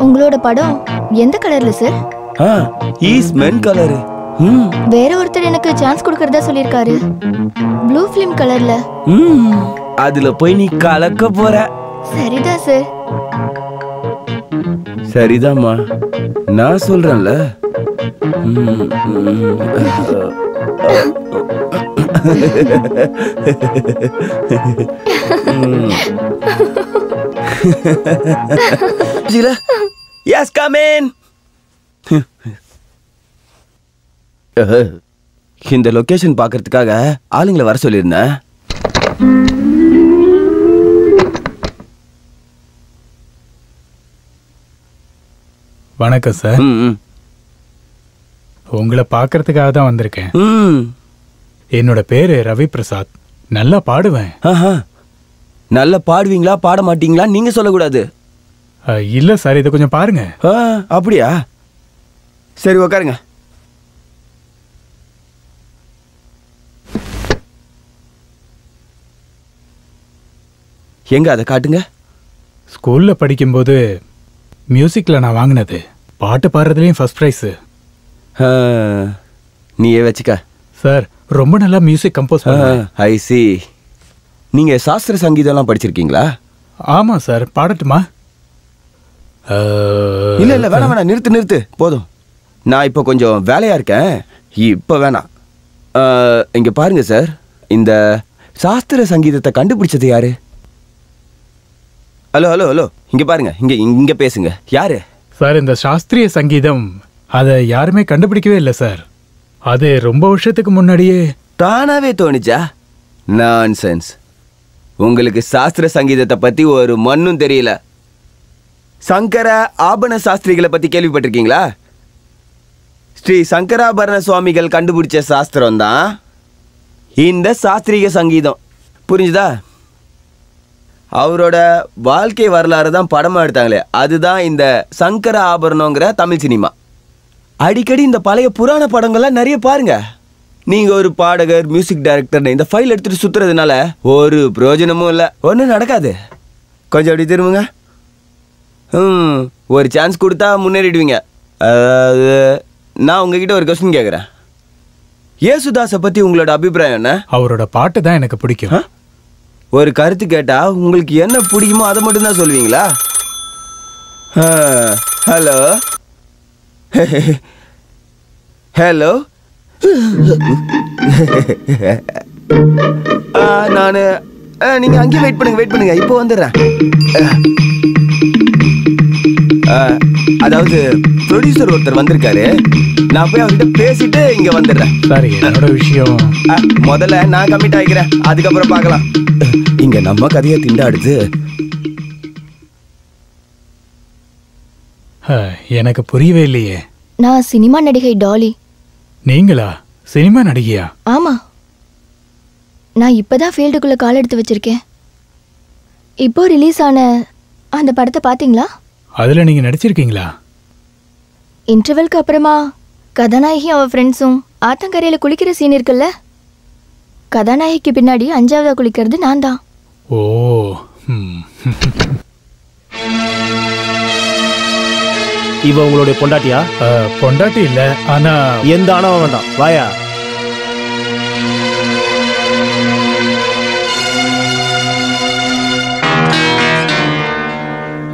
உங்களோட படம் எந்த கலர்ல சார்? Is men colour. வேற ஒருத்தர் எனக்கு சான்ஸ் கொடுக்கறதா சொல்லிருக்காரு. ப்ளூ ஃபிலிம் கலர்ல. அதுல போய் நீ கலக்க போற. சரிதான் சார். சரிதாம்மா, நான் சொல்றேன்ல. Yes, come in. இந்த லொகேஷன் பார்க்கிறதுக்காக ஆளுங்களை வர சொல்லியிருந்தேன். வணக்கம் சார். உங்களை பார்க்கறதுக்காக தான் வந்திருக்கேன். என்னோட பேரு ரவி பிரசாத். நல்லா பாடுவேன். நல்லா பாடுவீங்களா பாட மாட்டீங்களா நீங்க சொல்லக்கூடாது. இல்ல சார், இதை கொஞ்சம் பாருங்க. அப்படியா? சரி, உட்காருங்க. எங்க அதை காட்டுங்க. ஸ்கூல்ல படிக்கும்போது மியூசிக்ல நான் வாங்கினது. பாட்டு பாடுறதுலயும் ஃபர்ஸ்ட் பிரைஸ். நீயே வச்சுக்க. சார், ரொம்ப நல்லா மியூசிக் கம்போஸ் பண்ணுவேன். ஐ சி. நீங்க சாஸ்திர சங்கீதம்லாம் படிச்சிருக்கீங்களா? ஆமா சார். பாடட்டுமா? இல்ல இல்ல, வேணாம் வேணாம், நிறுத்து போதும். நான் இப்போ கொஞ்சம் வேலையா இருக்கேன், இப்போ வேணாம். இங்க பாருங்க சார், இந்த சாஸ்திர சங்கீதத்தை கண்டுபிடிச்சது யாரு? ஹலோ ஹலோ ஹலோ, இங்க பாருங்க, இங்க பேசுங்க. யாரு சார்? இந்த சாஸ்திரிய சங்கீதம் அதை யாருமே கண்டுபிடிக்கவே இல்லை சார். அது ரொம்ப வருஷத்துக்கு முன்னாடியே தானாவே தோணுச்சா? நான்சென்ஸ். உங்களுக்கு சாஸ்திர சங்கீதத்தை பத்தி ஒரு மண்ணும் தெரியல. சங்கர ஆபரண சாஸ்திரிகளை பத்தி கேள்விப்பட்டிருக்கீங்களா? ஸ்ரீ சங்கராபரண சுவாமிகள் கண்டுபிடிச்ச சாஸ்திரம் தான் இந்த சாஸ்திரிய சங்கீதம். புரிஞ்சுதா? அவரோட வாழ்க்கை வரலாறு தான் படமா எடுத்தாங்களே, அதுதான் இந்த சங்கர ஆபரணங்கிற தமிழ் சினிமா. அடிக்கடி இந்த பழைய புராண படங்கள்லாம் நிறைய பாருங்க. நீங்க ஒரு பாடகர், மியூசிக் டைரக்டர் இந்த ஃபைல் எடுத்துட்டு சுத்துறதுனால ஒரு பிரயோஜனமும் இல்லை, ஒன்றும் நடக்காது. கொஞ்சம் அப்படி திரும்புங்க. ஒரு சான்ஸ் கொடுத்தா முன்னேறிடுவீங்க. அதாவது நான் உங்ககிட்ட ஒரு கொஸ்டின் கேட்குறேன். ஏசுதாஸை பற்றி உங்களோட அபிப்பிராயம் என்ன? அவரோட பாட்டு தான் எனக்கு பிடிக்கும். ஒரு கருத்து கேட்டால் உங்களுக்கு என்ன பிடிக்குமோ அதை மட்டும்தான் சொல்லுவீங்களா? ஹலோ ஹலோ, நான் நீங்கள் அங்கேயே வெயிட் பண்ணுங்க, இப்போ வந்துடுறேன். அதாவது ப்ரொடியூசர் ஒருத்தர் வந்திருக்காரு, நான் போய் அவர்கிட்ட பேசிட்டு இங்க வந்துடுறேன். சரி, என்னோட விஷயம் முதல்ல நான் கமிட் ஆகிக்கிறேன், அதுக்கப்புறம் பார்க்கலாம். இங்க நம்ம கதையை திண்டாடுது. எனக்கு புரியவே இல்லையே. நான் சினிமா நடிகை டாலி. நீங்களா சினிமா நடிகையா? ஆமா, நான் இப்பதான் ஃபீல்டுக்குள்ள கால் எடுத்து வச்சிருக்கேன். இப்போ ரிலீஸ் ஆன அந்த படத்தை பாத்தீங்களா? அதுல நீங்க நடிச்சிருக்கீங்களா? இன்டர்வெல்க்கு அப்புறமா கதாநாயகி அவ ஃப்ரெண்ட்ஸும் ஆத்தங்கரையில குளிக்கிற சீன் இருக்குல்ல, கதாநாயகிக்கு பின்னாடி 5ஆவதா குளிக்கிறது நான் தான். ஓ. இவ உங்களுடைய பொண்டாட்டியா? பொண்டாட்டி இல்ல, ஆனா எந்த ஆணவம் வேண்டாம், வாயா.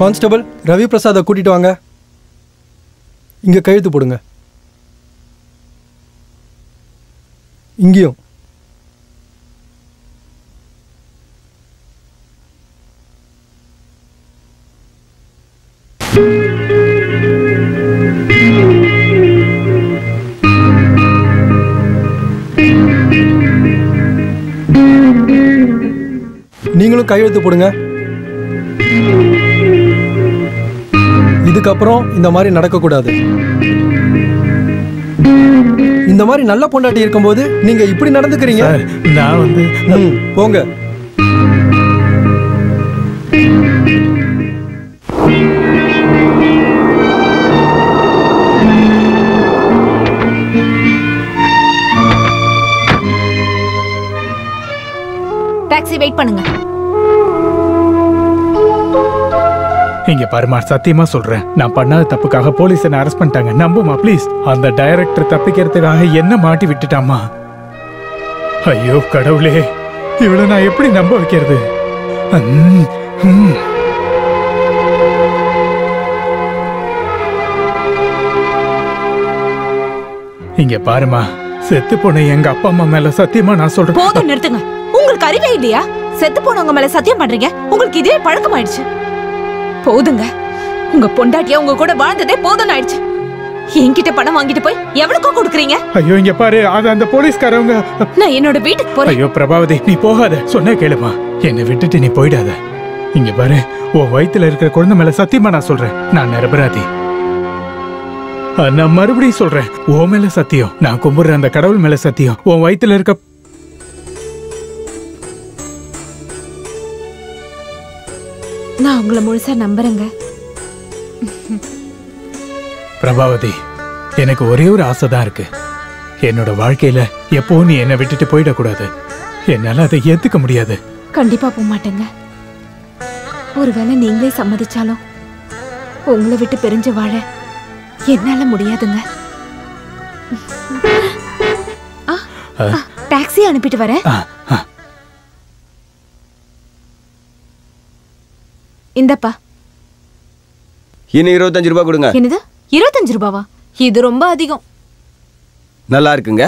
கான்ஸ்டபிள் ரவி பிரசாதை கூட்டிட்டு வாங்க. இங்க கையெழுத்து போடுங்க. இங்கேயும். நீங்களும் கையெழுத்து போடுங்க. இதுக்கப்புறம் இந்த மாதிரி நடக்கக்கூடாது. இந்த மாதிரி நல்ல பொண்டாட்டி இருக்கும்போது நீங்க இப்படி நடந்துக்கிறீங்க. நான் வந்து போங்க. டாக்ஸி வெயிட் பண்ணுங்க. இங்க பாருமா, சத்தியமா சொல்றேன், நான் பண்ணாத தப்புக்காக போலீஸ் என்ன அரெஸ்ட் பண்ணிட்டாங்க. நம்புமா ப்ளீஸ். அந்த டைரக்டர் தப்பிக்கிறதுக்காக என்ன மாட்டி விட்டுட்டாமா. ஐயோ கடவுளே, இவளை நான் எப்படி நம்ப வைக்கிறது? இங்க பாருமா, செத்து போன எங்க அப்பா அம்மா மேல சத்தியமா நான் சொல்றேன். போதும், நிறுத்துங்க. உங்களுக்கு அறிவே இல்லையா? செத்து போனவங்க மேல சத்தியம் பண்றீங்க. உங்களுக்கு இதே பழக்கம் ஆயிடுச்சு. போதுங்க. உங்க பொண்டாட்டியா உங்க கூட வாழ்ந்ததே போதும் ஆயிடுச்சு. என்கிட்ட பணம் வாங்கிட்டு போய் எவ்வளவுக்கோ கொடுக்குறீங்க? ஐயோ இங்க பாரு, அது அந்த போலீஸ்காரவங்க. நான் என்னோட வீட்டுக்கு போறேன். ஐயோ பிரபாவதி, நீ போகாத. சொன்ன கேளுமா, என்னை விட்டுட்டு நீ போயிடாத. இங்க பாரு, உன் வயித்துல இருக்கிற குழந்தை மேல சத்தியமா நான் சொல்றேன், நான் நிரபராதி. நான் மறுபடியும் சொல்றேன், உன் மேல சத்தியம், நான் கும்பிடுற அந்த கடவுள் மேல சத்தியம். உன் வயித்துல இருக்க நான் உங்களை முழுசா நம்புறேங்க. பிரபாவதி, எனக்கு ஒரே ஒரு ஆசைதான் இருக்கு. என்னோட வாழ்க்கையில எப்பவும் நீ என்னை விட்டுட்டு போயிடக்கூடாது. என்னால அதை ஏத்துக்க முடியாது. கண்டிப்பா போக மாட்டேங்க. ஒருவேளை நீங்களே சம்மதிச்சாலும் உங்களை விட்டு பிரிஞ்சு வாழ என்னால முடியாதுங்க. டாக்ஸி அனுப்பிட்டு வரேன். இந்தப்பா. இன்னும் 25 ரூபாய் கொடுங்க. என்னது 25 ரூபாவா? இது ரொம்ப அதிகம். நல்லா இருக்குங்க.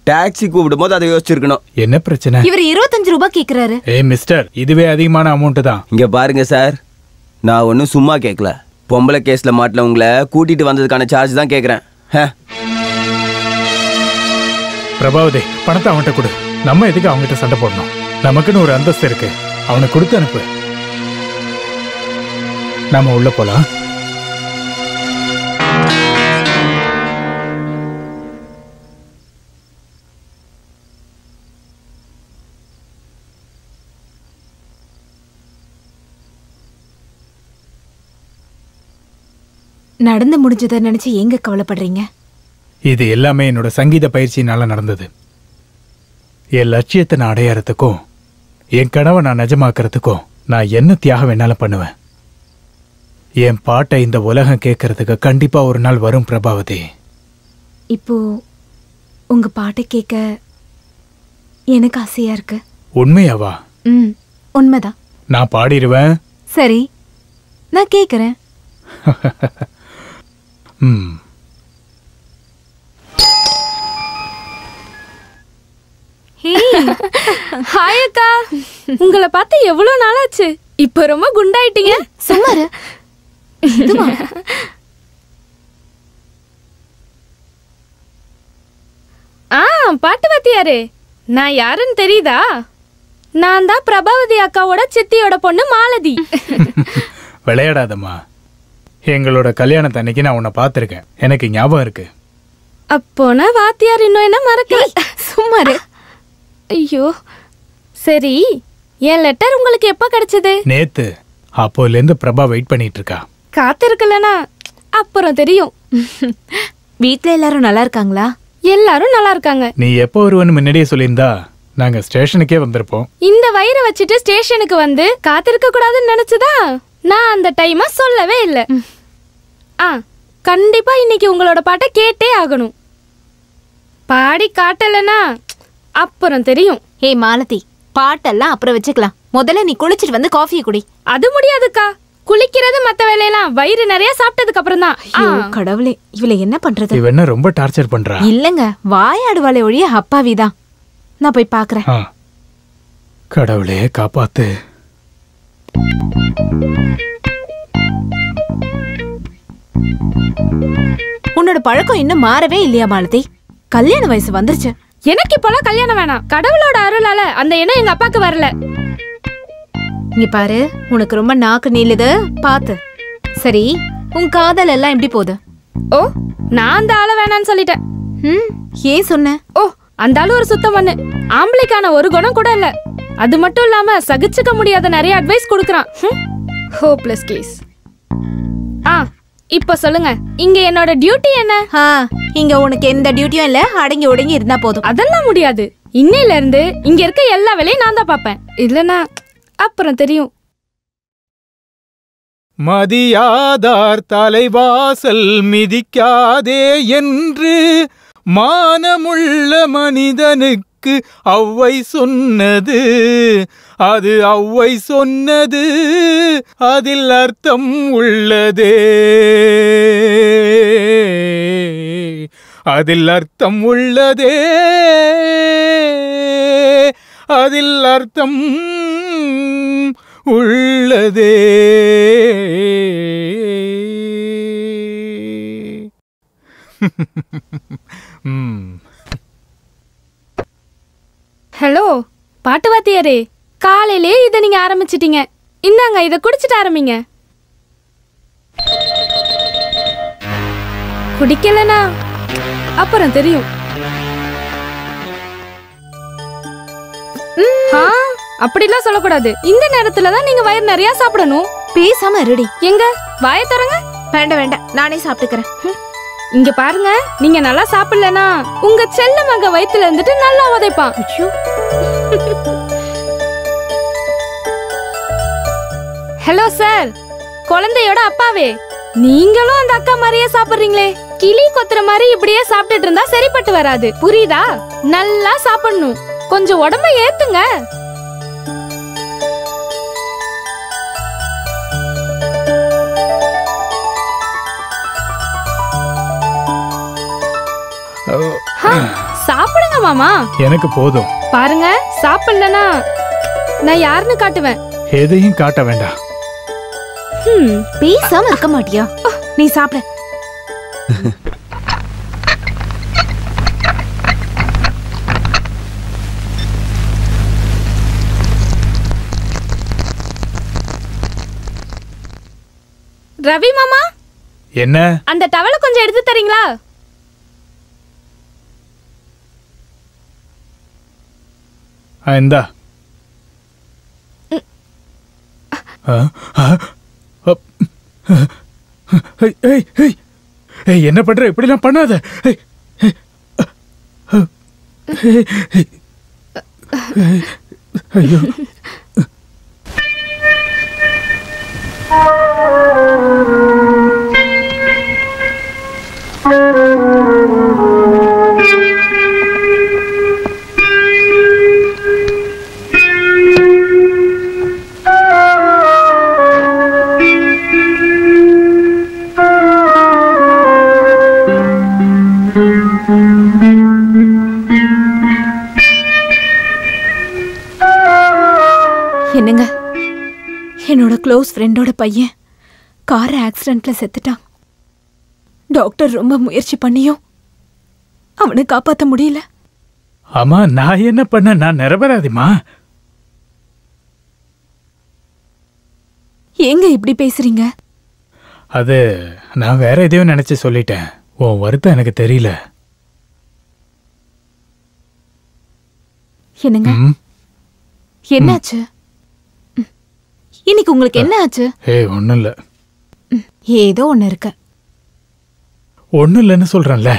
டாக்ஸி கூப்பிடும் போது அதை யோசிச்சிருக்கணும். என்ன பிரச்சனை? இவர் 25 ரூபாய் கேக்குறாரு. மிஸ்டர், இதுவே அதிகமான அமௌண்ட் தான். இங்க பாருங்க சார், நான் ஒன்றும் சும்மா கேட்கல. பொம்பளை கேஸ்ல மாட்டின உங்களை கூட்டிட்டு வந்ததுக்கான சார்ஜ் தான் கேட்குறேன். பிரபாவதி, பணத்தை அவன்கிட்ட கொடு. நம்ம எதுக்கு அவங்ககிட்ட சண்டை போடணும்? நமக்குன்னு ஒரு அந்தஸ்து இருக்கு. அவனை கொடுத்து அனுப்பு. நாம உள்ள போலாம். நடந்து முடிஞ்சதை நினைச்சு எங்க கவலைப்படுறீங்க? இது எல்லாமே என்னோட சங்கீத பயிற்சியினால நடந்தது. என் லட்சியத்தை நான் அடையறதுக்கும் என் கனவை நான் நிஜமாக்குறதுக்கும் நான் என்ன தியாகம் வேணாலும் பண்ணுவேன். என் பாட்டை இந்த உலகம் கேட்கறதுக்கு கண்டிப்பா ஒரு நாள் வரும் பிரபாவதி. இப்போ உங்க பாட்டை கேட்க எனக்கு ஆசையா இருக்கு. உண்மையாவா? உண்மைதான். நான் பாடிடுவேன். சரி, நான் கேக்குறேன். ஹாய் அக்கா, உங்களை பார்த்து எவ்வளவு நாளாச்சு. இப்ப ரொம்ப குண்டாயிட்டீங்க. சும்மாரு. பாட்டு வாத்தியாரே, நான் யாருன்னு தெரியுதா? நான் தான் பிரபாவதி அக்காவோட சித்தியோட பொண்ணு மாலதி. விளையாடாதம்மா. எங்களோட கல்யாணத்தன்னைக்கு நான் உன்னை பார்த்துருக்கேன், எனக்கு ஞாபகம் இருக்கு. அப்போனா வாத்தியார் இன்னும் என்ன மறக்கல. சும்மாரு. ஐயோ, சரி, என் லெட்டர் உங்களுக்கு எப்ப கிடைச்சது? நேத்து. அப்போல இருந்து பிரபா வெயிட் பண்ணிட்டு இருக்கா. காத்திருக்கலனா அப்புறம் தெரியும். வீட்ல எல்லாரும் நல்லா இருக்காங்களா? எல்லாரும் நல்லா இருக்காங்க. நீ எப்போ வருவன்னு முன்னாடியே சொல்லியிருந்தா நாங்க ஸ்டேஷனுக்கே வந்திருப்போம். இந்த வயிறை வச்சுட்டு ஸ்டேஷனுக்கு வந்து காத்திருக்க கூடாதுன்னு நினைச்சுதா நான் அந்த டைமா சொல்லவே இல்லை. கண்டிப்பா இன்னைக்கு உங்களோட பாட்டை கேட்டே ஆகணும். பாடி காட்டலனா அப்புறம் தெரியும். மாலதி, பாட்டெல்லாம் அப்புறம் வச்சுக்கலாம். முதல்ல நீ குளிச்சிட்டு வந்து காஃபியை குடி. அது முடியாதுக்கா. குளிக்கிறது மத்த வேலையெல்லாம் வயிறு நிறைய சாப்பிட்டதுக்கு அப்புறம் தான். கடவுளே, இவளை என்ன பண்றது? இவ என்ன ரொம்ப டார்ச்சர் பண்றா? இல்லங்க, வாயாடுவாளே ஒழிய அப்பாவிதான். நான் போய் பாக்குறேன். கடவுளே காப்பாத்து. உன்னோட பழக்கம் இன்னும் மாறவே இல்லையா மாலதி? கல்யாண வயசு வந்துருச்சு. எனக்கு இப்பெல்லாம் கல்யாணம் வேணாம். கடவுளோட அருளால அந்த எண்ணம் எங்க அப்பாக்கு வரல. இங்க பாரு, உனக்கு ரொம்ப நாக்கு நீளுது, பாத்து. சரி, உன் காதல் எல்லாம் எப்படி போகுது? ஓ, நான் அந்த ஆளை வேணான்னு சொல்லிட்டேன். ஏன் சொன்ன? ஓ, அந்த ஆளு ஒரு சுத்தம் பண்ணு. ஆம்பளைக்கான ஒரு குணம் கூட இல்ல. அது மட்டும் இல்லாம சகிச்சுக்க முடியாத நிறைய அட்வைஸ் கொடுக்கறான். Hopeless case. இப்ப சொல்லுங்க, இங்க என்னோட டியூட்டி என்ன? இங்க உனக்கு எந்த டியூட்டியும் இல்ல. அடங்கி ஒடுங்கி இருந்தா போதும். அதெல்லாம் முடியாது. இன்னையில இருந்து இங்க இருக்க எல்லா வேலையும் நான் தான் பாப்பேன். இல்லனா அப்புறம் தெரியும். மதியாதார் தலைவாசல் மிதிக்காதே என்று மானமுள்ள மனிதனுக்கு ஔவை சொன்னது. அது ஔவை சொன்னது, அதில் அர்த்தம் உள்ளதே, அதில் அர்த்தம் உள்ளதே, அதில் அர்த்தம் உள்ளதே. ஹலோ பாட்டு வாத்தியாரே, காலையிலே இதை நீங்க ஆரம்பிச்சிட்டீங்க. இந்தாங்க, இதை குடிச்சிட்டு ஆரம்பிங்க. குடிக்கலனா அப்புறம் தெரியும். அப்படிலாம் சொல்லக்கூடாது. இந்த நேரத்துல தான் நீங்க வயிறு நிறைய சாப்பிடணும். பேசாம ரெடி. எங்க வாயை தரங்க. வேண்டாம் வேண்டாம், நானே சாப்பிட்டுக்கிறேன். இங்க பாருங்க, நீங்க நல்லா சாப்பிடலனா உங்க செல்ல மக வயித்துல இருந்துட்டு நல்லா உதைப்பான். ஹலோ சார், குழந்தையோட அப்பாவே, நீங்களும் அந்த அக்கா மாதிரியே சாப்பிடுறீங்களே. கிளி கொத்துற மாதிரி இப்படியே சாப்பிட்டுட்டு இருந்தா சரிப்பட்டு வராது, புரியுதா? நல்லா சாப்பிடணும். கொஞ்சம் உடம்ப ஏத்துங்க. சாப்பிடுங்க மாமா. எனக்கு போதும். பாருங்க, சாப்பிடலனா நான் யாருன்னு காட்டுவேன். எதையும் காட்ட வேண்டாம். பேசாம இருக்க மாட்டியா? நீ சாப்பிட. ரவி மாமா, என்ன? அந்த டவலை கொஞ்சம் எடுத்து தரீங்களா? இந்தா. என்ன பண்ற? இப்படிலாம் பண்ணாத. ஐயோ. என்னங்க, என்னோட க்ளோஸ் ஃப்ரெண்டோட பையன் கார் ஆக்சிடென்ட்ல செத்துட்டான். டாக்டர் ரொம்ப முயற்சி பண்ணியும் அவனை காப்பாற்ற முடியல. ஆமா, நான் என்ன பண்ண? நான் நிரபராதிமா. ஏங்க இப்படி பேசுறீங்க? அது நான் வேற எதையோ நினைச்சு சொல்லிட்டேன். உன் வருத்தம் எனக்கு தெரியல. என்னங்க, என்னாச்சு? இன்னைக்கு உங்களுக்கு என்ன ஆச்சு? ஒண்ணும் இல்ல. ஏதோ ஒண்ணு இருக்கு. ஒண்ணும் இல்லைன்னு சொல்றேன்ல.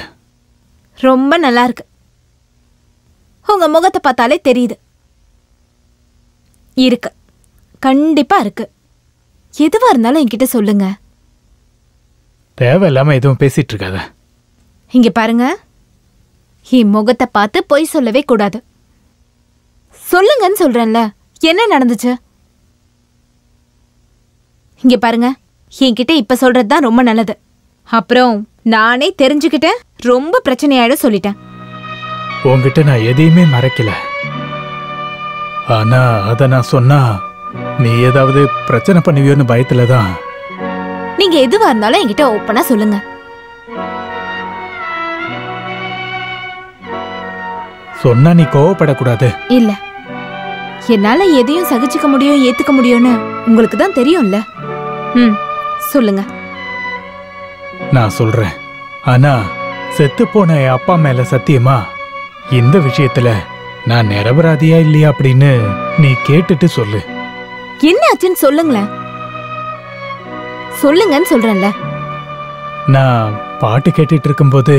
ரொம்ப நல்லா இருக்கு. உங்க முகத்தை பார்த்தாலே தெரியுது. இருக்கு, கண்டிப்பா இருக்கு. எதுவா இருந்தாலும் என்கிட்ட சொல்லுங்க. தேவையில்லாம எதுவும் பேசிட்டு இருக்காத. இங்க பாருங்க, என் முகத்தை பார்த்து பொய் சொல்லவே கூடாது. சொல்லுங்கன்னு சொல்றேன்ல. என்ன நடந்துச்சு? இங்க பாருங்க, என்கிட்ட இப்ப சொல்றதுதான் ரொம்ப நல்லது. அப்புறம் நானே தெரிஞ்சுக்கிட்டேன், ரொம்ப பிரச்சனையாயிடும் சொல்லிட்டேன். உன்கிட்ட நான் எதையுமே மறைக்கல. ஆனா அத நான் சொன்னா நீ ஏதாவது பிரச்சனை பண்ணுவியோன்னு பயத்துலதான். நீங்க எதுவா இருந்தாலும் என்கிட்ட ஓப்பனா சொல்லுங்க. சொன்னா நீ கோவப்படக்கூடாது. இல்ல, என்னால எதையும் சகிச்சுக்க முடியும், ஏத்துக்க முடியும்னு உங்களுக்கு தான் தெரியும்ல. சொல்லுங்க. நான் சொல்றேன். ஆனா செத்து போன என் அப்பா மேல சத்தியமா இந்த விஷயத்துல நான் நிரபராதியா இல்லையா அப்படின்னு நீ கேட்டுட்டு சொல்லு. என்ன ஆச்சுன்னு சொல்லுங்களேன். சொல்லுங்கன்னு சொல்றேன்ல. நான் பாட்டு கேட்டுட்டு இருக்கும்போது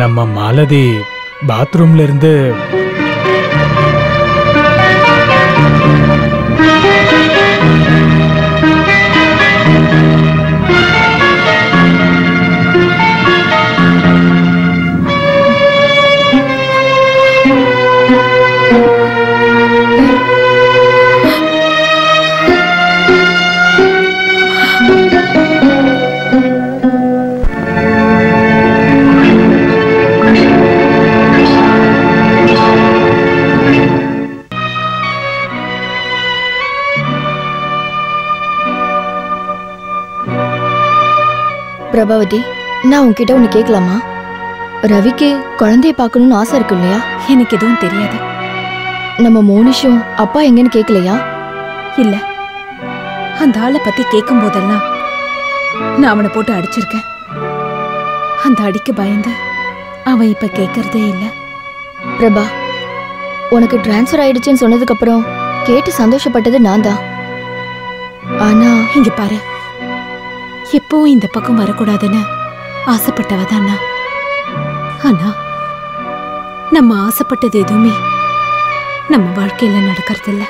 நம்ம மாலதி பாத்ரூம்ல இருந்து பிரபாவதி, நான் உன்கிட்ட ஒன்று கேட்கலாமா? ரவிக்கு குழந்தைய பார்க்கணும்னு ஆசை இருக்கு இல்லையா? எனக்கு எதுவும் தெரியாது. நம்ம மோனிஷும் அப்பா எங்கன்னு கேட்கலையா? இல்ல, அந்த ஆளை பத்தி கேட்கும் போதெல்லாம் நான் அவனை போட்டு அடிச்சிருக்கேன். அந்த அடிக்கு பயந்து அவன் இப்ப கேட்கறதே இல்ல. பிரபா, உனக்கு டிரான்ஸ்ஃபர் ஆயிடுச்சுன்னு சொன்னதுக்கு அப்புறம் கேட்டு சந்தோஷப்பட்டது நான் தான். ஆனா இங்க பாரு, எப்பவும் இந்த பக்கம் வரக்கூடாதுன்னு ஆசைப்பட்டவ தானா? ஆனா நம்ம ஆசைப்பட்டது எதுவுமே நம்ம வாழ்க்கையில நடக்கிறது இல்ல.